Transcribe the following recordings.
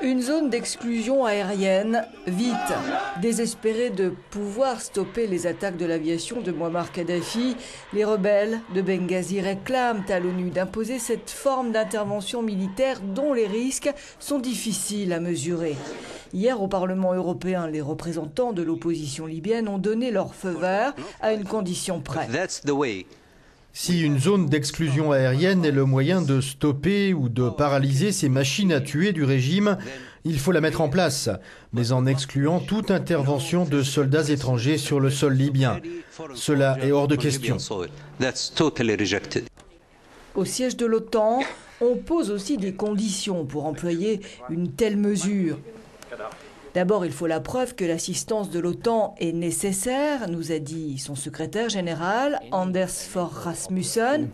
Une zone d'exclusion aérienne, vite. Désespérés de pouvoir stopper les attaques de l'aviation de Mouammar Kadhafi, les rebelles de Benghazi réclament à l'ONU d'imposer cette forme d'intervention militaire dont les risques sont difficiles à mesurer. Hier, au Parlement européen, les représentants de l'opposition libyenne ont donné leur feu vert à une condition près. Si une zone d'exclusion aérienne est le moyen de stopper ou de paralyser ces machines à tuer du régime, il faut la mettre en place, mais en excluant toute intervention de soldats étrangers sur le sol libyen. Cela est hors de question. Au siège de l'OTAN, on pose aussi des conditions pour employer une telle mesure. D'abord, il faut la preuve que l'assistance de l'OTAN est nécessaire, nous a dit son secrétaire général, Anders Fogh Rasmussen.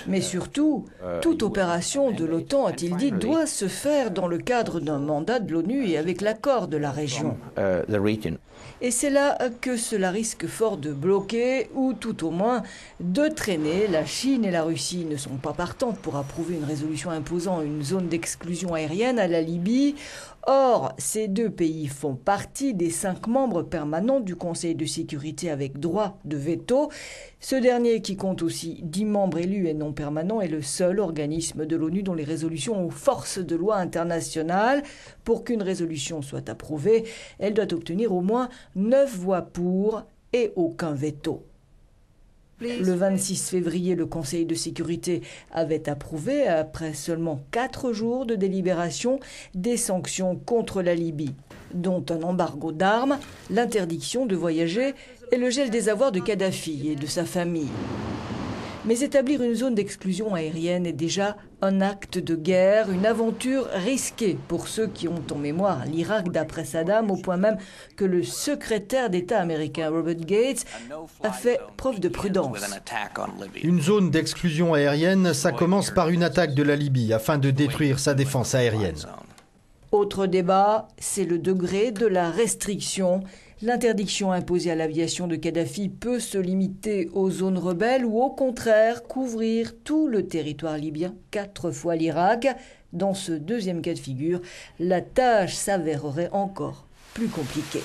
Mais surtout, toute opération de l'OTAN, a-t-il dit, doit se faire dans le cadre d'un mandat de l'ONU et avec l'accord de la région. Et c'est là que cela risque fort de bloquer, ou tout au moins de traîner. La Chine et la Russie ne sont pas partantes pour approuver une résolution imposant une zone d'exclusion aérienne à la Libye. Or, ces deux pays font partie des 5 membres permanents du Conseil de sécurité avec droit de veto. Ce dernier, qui compte aussi 10 membres élus et non permanents, est le seul organisme de l'ONU dont les résolutions ont force de loi internationale. Pour qu'une résolution soit approuvée, elle doit obtenir au moins 9 voix pour et aucun veto. Le 26 février, le Conseil de sécurité avait approuvé, après seulement 4 jours de délibération, des sanctions contre la Libye, dont un embargo d'armes, l'interdiction de voyager et le gel des avoirs de Kadhafi et de sa famille. Mais établir une zone d'exclusion aérienne est déjà un acte de guerre, une aventure risquée pour ceux qui ont en mémoire l'Irak d'après Saddam, au point même que le secrétaire d'État américain Robert Gates a fait preuve de prudence. Une zone d'exclusion aérienne, ça commence par une attaque de la Libye afin de détruire sa défense aérienne. Autre débat, c'est le degré de la restriction. L'interdiction imposée à l'aviation de Kadhafi peut se limiter aux zones rebelles ou au contraire couvrir tout le territoire libyen, 4 fois l'Irak. Dans ce deuxième cas de figure, la tâche s'avérerait encore plus compliquée.